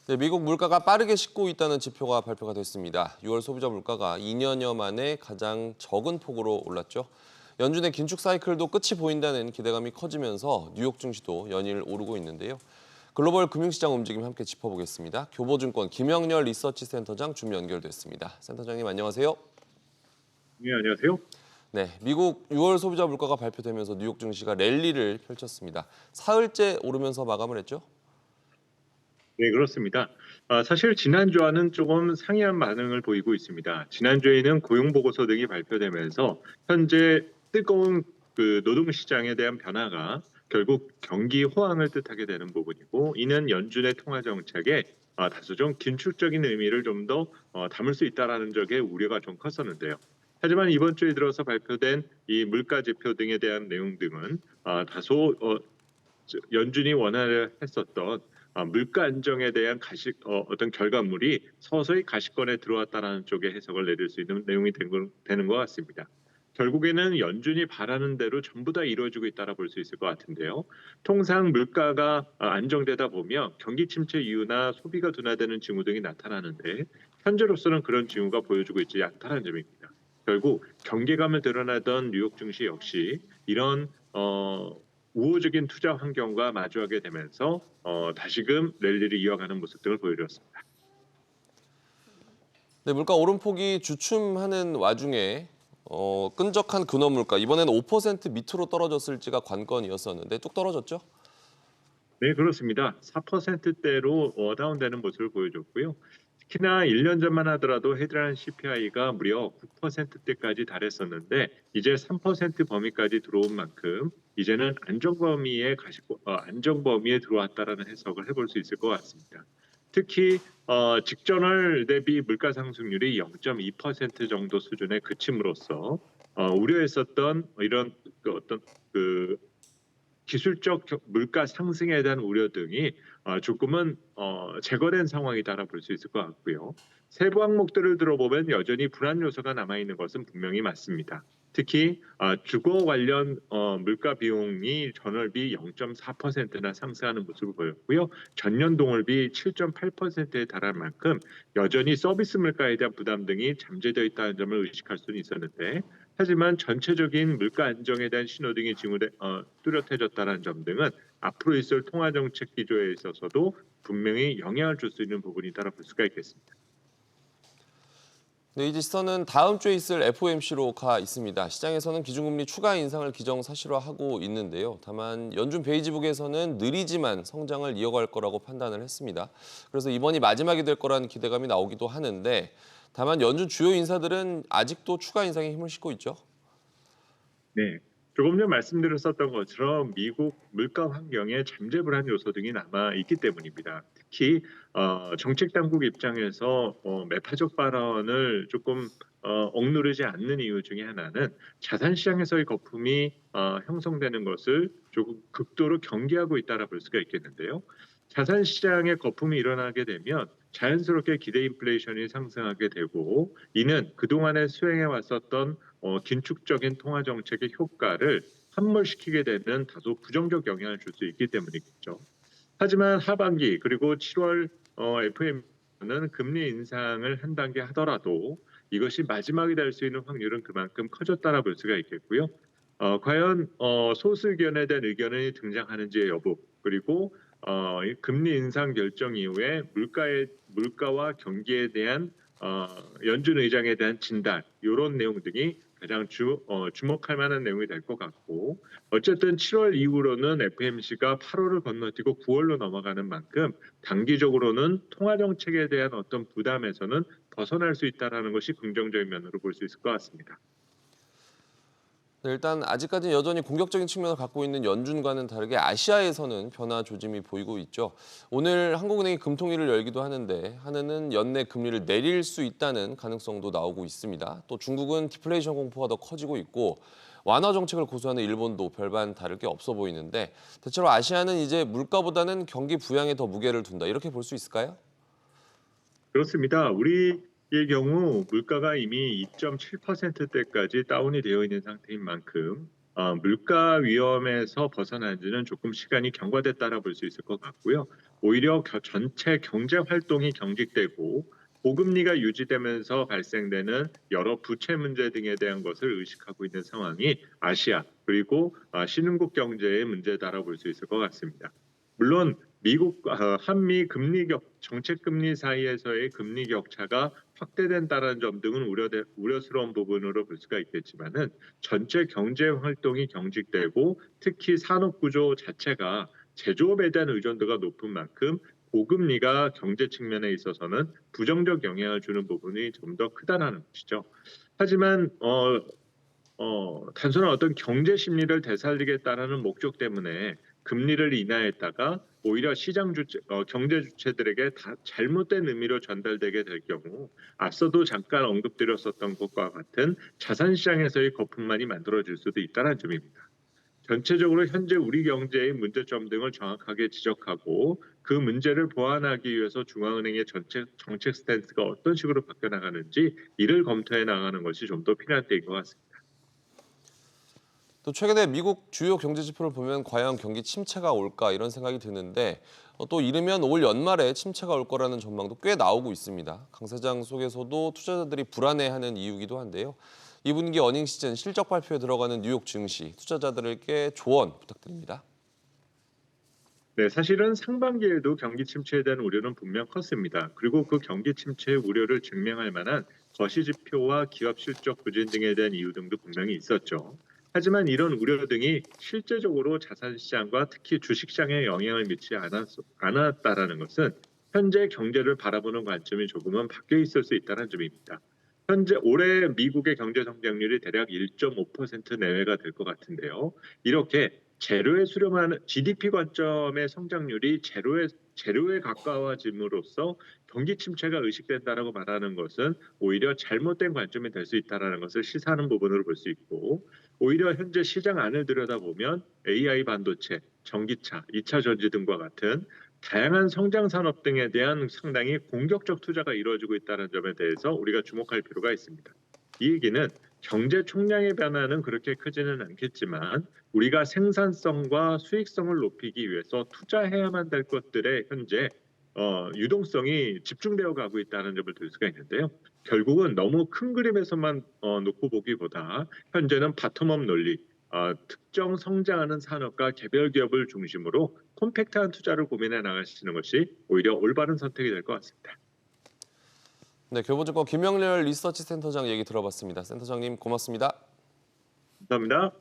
네, 미국 물가가 빠르게 식고 있다는 지표가 발표가 됐습니다. 6월 소비자 물가가 2년여 만에 가장 적은 폭으로 올랐죠. 연준의 긴축 사이클도 끝이 보인다는 기대감이 커지면서 뉴욕 증시도 연일 오르고 있는데요. 글로벌 금융시장 움직임 함께 짚어보겠습니다. 교보증권 김영렬 리서치 센터장 준 연결됐습니다. 센터장님 안녕하세요. 네, 안녕하세요. 네, 미국 6월 소비자 물가가 발표되면서 뉴욕 증시가 랠리를 펼쳤습니다. 사흘째 오르면서 마감을 했죠. 네, 그렇습니다. 사실 지난주와는 조금 상이한 반응을 보이고 있습니다. 지난주에는 고용보고서 등이 발표되면서 현재 뜨거운 노동시장에 대한 변화가 결국 경기 호황을 뜻하게 되는 부분이고, 이는 연준의 통화 정책에 다소 좀 긴축적인 의미를 좀 더 담을 수 있다라는 적에 우려가 좀 컸었는데요. 하지만 이번 주에 들어서 발표된 이 물가 지표 등에 대한 내용 등은 다소 연준이 원활 했었던 물가 안정에 대한 어떤 결과물이 서서히 가시권에 들어왔다라는 쪽의 해석을 내릴 수 있는 내용이 되는 것 같습니다. 결국에는 연준이 바라는 대로 전부 다 이루어지고 있다라 볼 수 있을 것 같은데요. 통상 물가가 안정되다 보면 경기 침체 이유나 소비가 둔화되는 징후 등이 나타나는데, 현재로서는 그런 징후가 보여주고 있지 않다는 점입니다. 결국 경계감을 드러나던 뉴욕 증시 역시 이런 우호적인 투자 환경과 마주하게 되면서 다시금 랠리를 이어가는 모습 등을 보여주었습니다. 네, 물가 오름폭이 주춤하는 와중에 끈적한 근원 물가 이번에는 5% 밑으로 떨어졌을지가 관건이었었는데 뚝 떨어졌죠? 네, 그렇습니다. 4%대로 다운되는 모습을 보여줬고요. 특히나 1년 전만 하더라도 헤드라인 CPI가 무려 9%대까지 달했었는데, 이제 3% 범위까지 들어온 만큼 이제는 안정 범위에 들어왔다라는 해석을 해볼 수 있을 것 같습니다. 특히 직전월 대비 물가 상승률이 0.2% 정도 수준에 그침으로써 우려했었던 이런 어떤 그 기술적 물가 상승에 대한 우려 등이 조금은 제거된 상황이다라 볼 수 있을 것 같고요. 세부 항목들을 들어보면 여전히 불안 요소가 남아 있는 것은 분명히 맞습니다. 특히 주거 관련 물가 비용이 전월비 0.4%나 상승하는 모습을 보였고요. 전년 동월비 7.8%에 달할 만큼 여전히 서비스 물가에 대한 부담 등이 잠재되어 있다는 점을 의식할 수는 있었는데, 하지만 전체적인 물가 안정에 대한 신호등이 뚜렷해졌다는 점 등은 앞으로 있을 통화 정책 기조에 있어서도 분명히 영향을 줄 수 있는 부분이다라 볼 수가 있겠습니다. 네, 이 시선은 다음 주에 있을 FOMC로 가 있습니다. 시장에서는 기준금리 추가 인상을 기정사실화하고 있는데요. 다만 연준 베이지북에서는 느리지만 성장을 이어갈 거라고 판단을 했습니다. 그래서 이번이 마지막이 될 거라는 기대감이 나오기도 하는데, 다만 연준 주요 인사들은 아직도 추가 인상에 힘을 싣고 있죠. 네. 조금 전 말씀드렸었던 것처럼 미국 물가 환경에 잠재 불안 요소 등이 남아 있기 때문입니다. 특히 정책 당국 입장에서 매파적 발언을 조금 억누르지 않는 이유 중에 하나는 자산 시장에서의 거품이 형성되는 것을 조금 극도로 경계하고 있다라 볼 수가 있겠는데요. 자산 시장에 거품이 일어나게 되면 자연스럽게 기대 인플레이션이 상승하게 되고, 이는 그동안에 수행해 왔었던 긴축적인 통화 정책의 효과를 함몰시키게 되는 다소 부정적 영향을 줄 수 있기 때문이겠죠. 하지만 하반기 그리고 7월 FOMC는 금리 인상을 한 단계 하더라도 이것이 마지막이 될 수 있는 확률은 그만큼 커졌다라 볼 수가 있겠고요. 과연 소수 의견에 대한 의견이 등장하는지의 여부, 그리고 이 금리 인상 결정 이후에 물가와 경기에 대한 연준 의장에 대한 진단, 이런 내용 등이 가장 주목할 만한 내용이 될 것 같고, 어쨌든 7월 이후로는 FMC가 8월을 건너뛰고 9월로 넘어가는 만큼 단기적으로는 통화 정책에 대한 어떤 부담에서는 벗어날 수 있다라는 것이 긍정적인 면으로 볼 수 있을 것 같습니다. 네, 일단 아직까지는 여전히 공격적인 측면을 갖고 있는 연준과는 다르게 아시아에서는 변화 조짐이 보이고 있죠. 오늘 한국은행이 금통위를 열기도 하는데 한은은 연내 금리를 내릴 수 있다는 가능성도 나오고 있습니다. 또 중국은 디플레이션 공포가 더 커지고 있고 완화 정책을 고수하는 일본도 별반 다를 게 없어 보이는데, 대체로 아시아는 이제 물가보다는 경기 부양에 더 무게를 둔다, 이렇게 볼 수 있을까요? 그렇습니다. 우리의 경우 물가가 이미 2.7%대까지 다운이 되어 있는 상태인 만큼 물가 위험에서 벗어난 지는 조금 시간이 경과됐다라 볼 수 있을 것 같고요. 오히려 전체 경제 활동이 경직되고 고금리가 유지되면서 발생되는 여러 부채 문제 등에 대한 것을 의식하고 있는 상황이 아시아 그리고 신흥국 경제의 문제다라고 볼 수 있을 것 같습니다. 물론 미국 한미 정책 금리 사이에서의 금리 격차가 확대된다는 점 등은 우려스러운 부분으로 볼 수가 있겠지만은 전체 경제 활동이 경직되고 특히 산업 구조 자체가 제조업에 대한 의존도가 높은 만큼 고금리가 경제 측면에 있어서는 부정적 영향을 주는 부분이 좀 더 크다라는 것이죠. 하지만 단순한 어떤 경제 심리를 되살리겠다라는 목적 때문에 금리를 인하했다가 오히려 경제 주체들에게 다 잘못된 의미로 전달되게 될 경우 앞서도 잠깐 언급드렸었던 것과 같은 자산 시장에서의 거품만이 만들어질 수도 있다는 점입니다. 전체적으로 현재 우리 경제의 문제점 등을 정확하게 지적하고 그 문제를 보완하기 위해서 중앙은행의 정책 스탠스가 어떤 식으로 바뀌어 나가는지 이를 검토해 나가는 것이 좀 더 필요한 때인 것 같습니다. 또 최근에 미국 주요 경제 지표를 보면 과연 경기 침체가 올까 이런 생각이 드는데 또 이르면 올 연말에 침체가 올 거라는 전망도 꽤 나오고 있습니다. 강 사장 속에서도 투자자들이 불안해하는 이유기도 한데요. 2분기 어닝 시즌 실적 발표에 들어가는 뉴욕 증시, 투자자들에게 조언 부탁드립니다. 네, 사실은 상반기에도 경기 침체에 대한 우려는 분명 컸습니다. 그리고 그 경기 침체의 우려를 증명할 만한 거시 지표와 기업 실적 부진 등에 대한 이유 등도 분명히 있었죠. 하지만 이런 우려 등이 실제적으로 자산 시장과 특히 주식 시장에 영향을 미치지 않았다라는 것은 현재 경제를 바라보는 관점이 조금은 바뀌어 있을 수 있다는 점입니다. 현재 올해 미국의 경제 성장률이 대략 1.5% 내외가 될 것 같은데요. 이렇게 제로에 수렴하는 GDP 관점의 성장률이 제로에 가까워짐으로써 경기 침체가 의식된다라고 말하는 것은 오히려 잘못된 관점이 될 수 있다라는 것을 시사하는 부분으로 볼 수 있고 오히려 현재 시장 안을 들여다보면 AI 반도체, 전기차, 2차 전지 등과 같은 다양한 성장 산업 등에 대한 상당히 공격적 투자가 이루어지고 있다는 점에 대해서 우리가 주목할 필요가 있습니다. 이 얘기는 경제 총량의 변화는 그렇게 크지는 않겠지만 우리가 생산성과 수익성을 높이기 위해서 투자해야만 될 것들에 현재 유동성이 집중되어 가고 있다는 점을 들 수가 있는데요. 결국은 너무 큰 그림에서만 놓고 보기보다 현재는 바텀업 논리, 특정 성장하는 산업과 개별 기업을 중심으로 콤팩트한 투자를 고민해 나가시는 것이 오히려 올바른 선택이 될 것 같습니다. 네, 교보증권 김영렬 리서치 센터장 얘기 들어봤습니다. 센터장님 고맙습니다. 감사합니다.